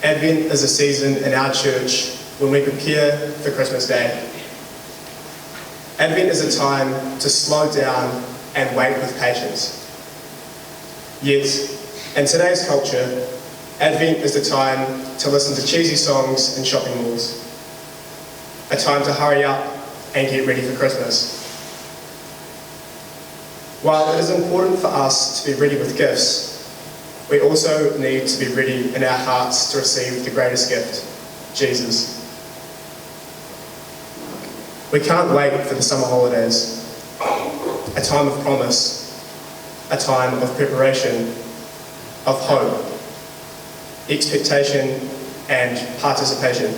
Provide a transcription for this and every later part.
Advent is a season in our church when we prepare for Christmas Day. Advent is a time to slow down and wait with patience. Yet, in today's culture, Advent is the time to listen to cheesy songs in shopping malls, a time to hurry up and get ready for Christmas. While it is important for us to be ready with gifts, we also need to be ready in our hearts to receive the greatest gift, Jesus. We can't wait for the summer holidays, a time of promise, a time of preparation, of hope, expectation and participation.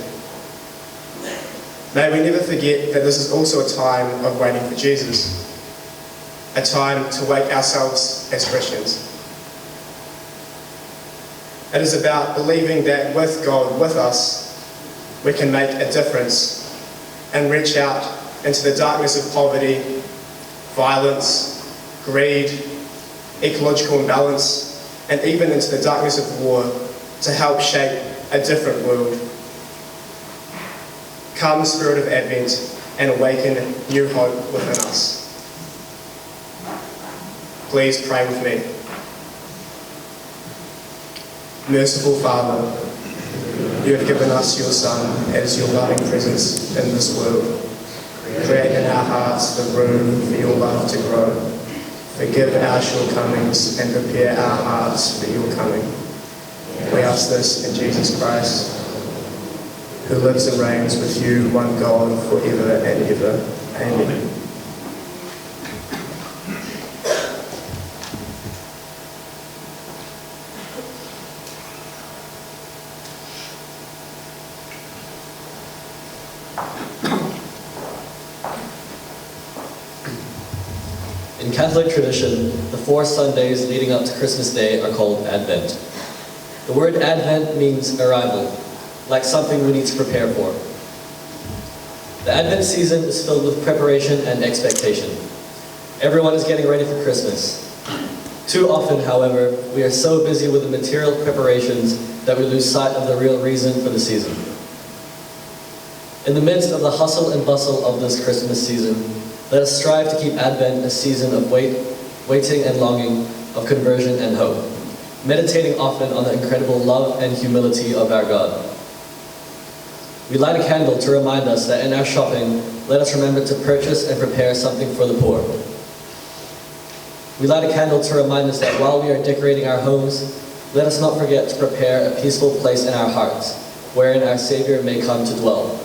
May we never forget that this is also a time of waiting for Jesus, a time to wake ourselves as Christians. It is about believing that with God with us, we can make a difference and reach out into the darkness of poverty, violence, greed, ecological imbalance, and even into the darkness of war to help shape a different world. Come, Spirit of Advent, and awaken new hope within us. Please pray with me. Merciful Father, you have given us your Son as your loving presence in this world. Create in our hearts the room for your love to grow. Forgive our shortcomings and prepare our hearts for your coming. We ask this in Jesus Christ, who lives and reigns with you, one God, forever and ever. Amen. In Catholic tradition, the 4 Sundays leading up to Christmas Day are called Advent. The word Advent means arrival, like something we need to prepare for. The Advent season is filled with preparation and expectation. Everyone is getting ready for Christmas. Too often, however, we are so busy with the material preparations that we lose sight of the real reason for the season. In the midst of the hustle and bustle of this Christmas season, let us strive to keep Advent a season of waiting and longing, of conversion and hope, meditating often on the incredible love and humility of our God. We light a candle to remind us that in our shopping, let us remember to purchase and prepare something for the poor. We light a candle to remind us that while we are decorating our homes, let us not forget to prepare a peaceful place in our hearts, wherein our Savior may come to dwell.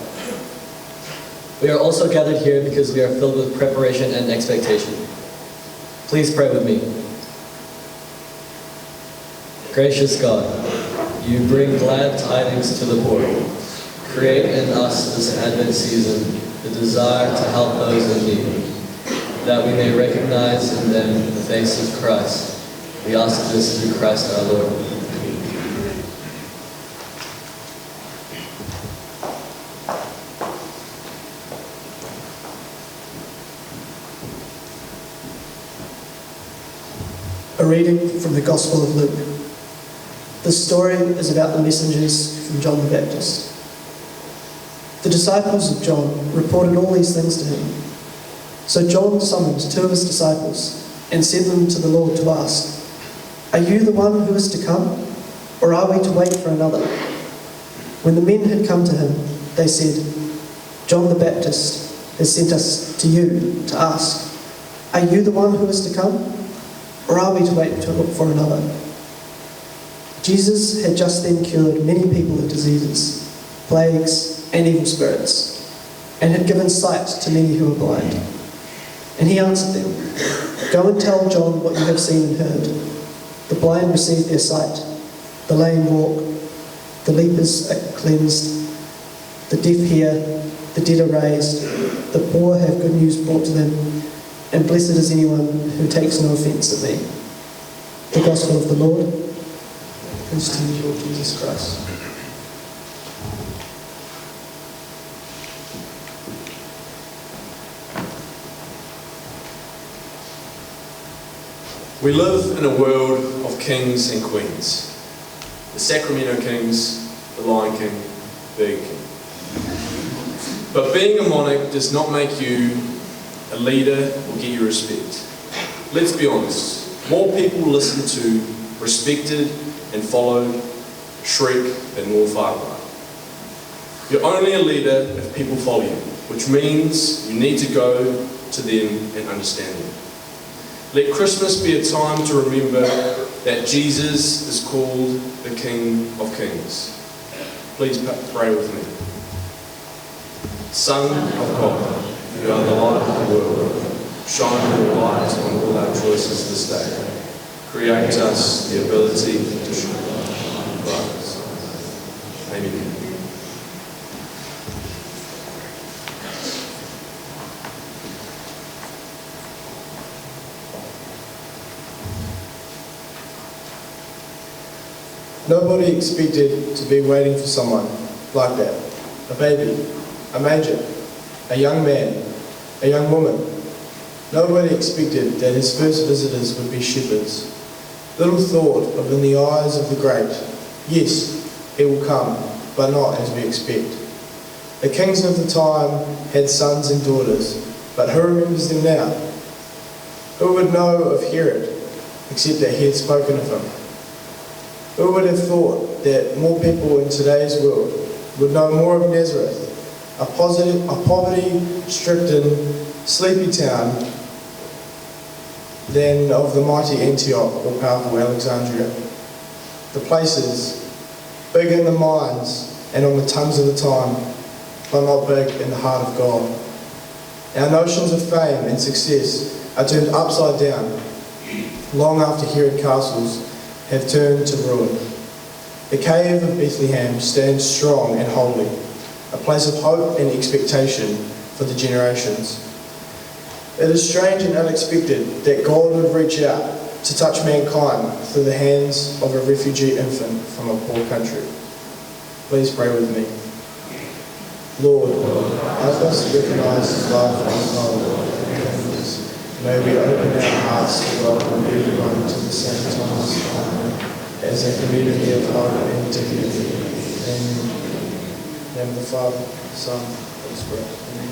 We are also gathered here because we are filled with preparation and expectation. Please pray with me. Gracious God, you bring glad tidings to the poor. Create in us this Advent season the desire to help those in need, that we may recognize in them the face of Christ. We ask this through Christ our Lord. A reading from the Gospel of Luke. This story is about the messengers from John the Baptist. The disciples of John reported all these things to him. So John summoned 2 of his disciples and sent them to the Lord to ask, "Are you the one who is to come, or are we to wait for another?" When the men had come to him, they said, "John the Baptist has sent us to you to ask, 'Are you the one who is to come, or are we to wait for another?'" Jesus had just then cured many people of diseases, plagues, and evil spirits, and had given sight to many who were blind. And he answered them, "Go and tell John what you have seen and heard. The blind receive their sight, the lame walk, the lepers are cleansed, the deaf hear, the dead are raised, the poor have good news brought to them, and blessed is anyone who takes no offence at me." The Gospel of the Lord. Praise to you, Lord Jesus Christ. We live in a world of kings and queens. The Sacramento kings, the Lion King, Burger King. But being a monarch does not make you a leader or get you respect. Let's be honest, more people listen to, respected and followed Shrek than Lord Farquhar. You're only a leader if people follow you, which means you need to go to them and understand them. Let Christmas be a time to remember that Jesus is called the King of Kings. Please pray with me. Son of God, you are the light of the world. Shine your light on all our choices this day. Create us the ability to shine bright. Amen. Nobody expected to be waiting for someone like that. A baby, a manger, a young man, a young woman. Nobody expected that his first visitors would be shepherds. Little thought of in the eyes of the great, yes, he will come, but not as we expect. The kings of the time had sons and daughters, but who remembers them now? Who would know of Herod, except that he had spoken of him? Who would have thought that more people in today's world would know more of Nazareth, a poverty-stricken, sleepy town, than of the mighty Antioch or powerful Alexandria? The places, big in the minds and on the tongues of the time, but not big in the heart of God. Our notions of fame and success are turned upside down, long after Herod castles have turned to ruin. The cave of Bethlehem stands strong and holy, a place of hope and expectation for the generations. It is strange and unexpected that God would reach out to touch mankind through the hands of a refugee infant from a poor country. Please pray with me. Lord, help us to recognise His love and kindness. May we open our hearts to welcome everyone to the same times as a community of hope and dignity. In the name of the Father, Son, and Spirit. Amen.